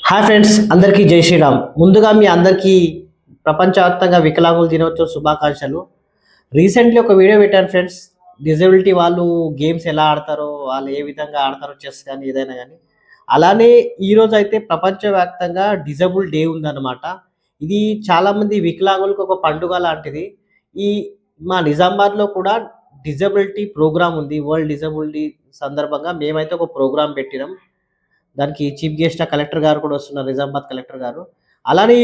Hi friends, అందరికీ జై శ్రీరామ్. ముందుగా మీ అందరికీ ప్రపంచవ్యాప్తంగా వికలాంగుల దినోత్సవ శుభాకాంక్షలు. రీసెంట్లీ ఒక వీడియో పెట్టాను ఫ్రెండ్స్. డిజబిలిటీ వాళ్ళు గేమ్స్ ఎలా ఆడతారో, వాళ్ళు ఏ విధంగా ఆడతారో, చెస్ కానీ ఏదైనా కానీ. అలానే ఈరోజు అయితే ప్రపంచవ్యాప్తంగా డిజబుల్ డే ఉందన్నమాట. ఇది చాలామంది వికలాంగులకు ఒక పండుగ లాంటిది. ఈ మా నిజామాబాద్లో కూడా డిజబిలిటీ ప్రోగ్రామ్ ఉంది. వరల్డ్ డిజబిలిటీ సందర్భంగా మేమైతే ఒక ప్రోగ్రామ్ పెట్టినాం. దానికి చీఫ్ గెస్ట్‌గా కలెక్టర్ గారు కూడా వస్తున్నారు. నిజామాబాద్ కలెక్టర్ గారు. అలానే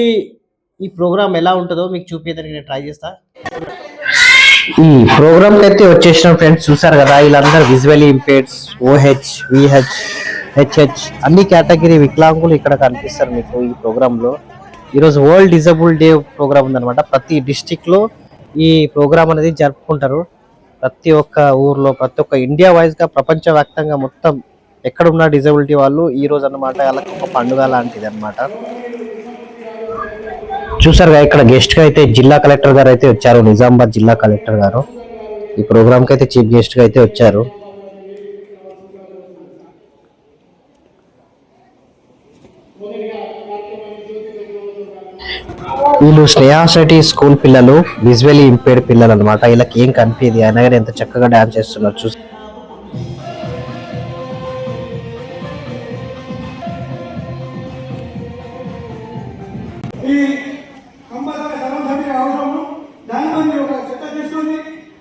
ఈ ప్రోగ్రామ్ ఎలా ఉంటదో మీకు చూపియడానికి నేను ట్రై చేస్తా. ఈ ప్రోగ్రామ్‌కైతే వచ్చేసినాం ఫ్రెండ్స్. చూసారు కదా, వీళ్ళందరూ విజువల్లీ ఇంపేర్డ్స్, ఓహెచ్, వీహెచ్, హెచ్‌హెచ్ అన్ని కేటగిరీ వికలాంగులు ఇక్కడ కనిపిస్తారు మీకు ఈ ప్రోగ్రామ్‌లో. ఈరోజు వరల్డ్ డిజబుల్ డే ప్రోగ్రామ్ ఉందన్నమాట. ప్రతి డిస్ట్రిక్ట్‌లో ఈ ప్రోగ్రామ్ అనేది జరుపుకుంటారు. ప్రతి ఒక్క ఊర్లో, ప్రతి ఒక్క ఇండియా వైజ్‌గా ప్రపంచవ్యాప్తంగా మొత్తం ఎక్కడ ఉన్న డిజబిలిటీ వాళ్ళు ఈ రోజు అన్నమాట వాళ్ళకి ఒక పండుగ లాంటిది అన్నమాట. చూసారుగా, ఇక్కడ గెస్ట్ గా అయితే జిల్లా కలెక్టర్ గారు అయితే వచ్చారు. నిజామాబాద్ జిల్లా కలెక్టర్ గారు ఈ ప్రోగ్రామ్ కి అయితే చీఫ్ గెస్ట్ గా అయితే వచ్చారు. వీళ్ళు స్నేహాసటి స్కూల్ పిల్లలు, విజువల్లీ ఇంపేర్డ్ పిల్లలు అనమాట. వీళ్ళకి ఏం కనిపించదు అయినా కానీ ఎంత చక్కగా డాన్స్ చేస్తున్నారు చూసి. ఈ కంపల్సరీ సర్వసభ్యుల అవసరము. దాని మంది ఒక చర్చ తీసుకొని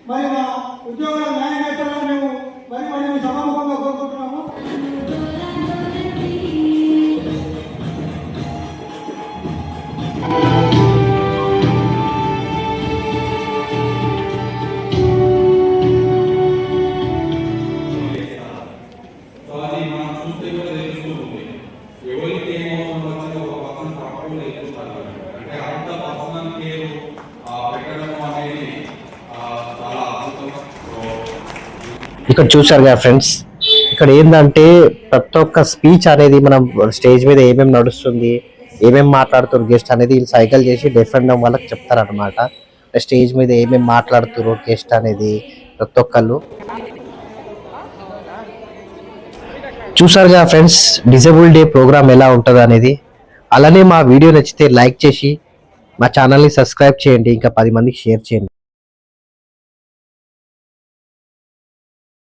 మరి మా ఉద్యోగాల న్యాయం చేస్తారని మేము మరి సభాముఖంగా కోరుకుంటున్నాము. ఇక్కడ చూసారు కదా ఫ్రెండ్స్, ఇక్కడ ఏంటంటే ప్రతి ఒక్క స్పీచ్ అనేది మనం స్టేజ్ మీద ఏమేమి నడుస్తుంది, ఏమేమి మాట్లాడుతారు గెస్ట్ అనేది వీళ్ళు సైకిల్ చేసి డిఫరెంట్ వాళ్ళకి చెప్తారనమాట. స్టేజ్ మీద ఏమేమి మాట్లాడుతారు గెస్ట్ అనేది ప్రతి ఒక్కళ్ళు చూసారు కదా ఫ్రెండ్స్. డిజబుల్ డే ప్రోగ్రామ్ ఎలా ఉంటుంది అనేది. అలానే మా వీడియో నచ్చితే లైక్ చేసి మా ఛానల్ని సబ్స్క్రైబ్ చేయండి, ఇంకా 10 మందికి షేర్ చేయండి.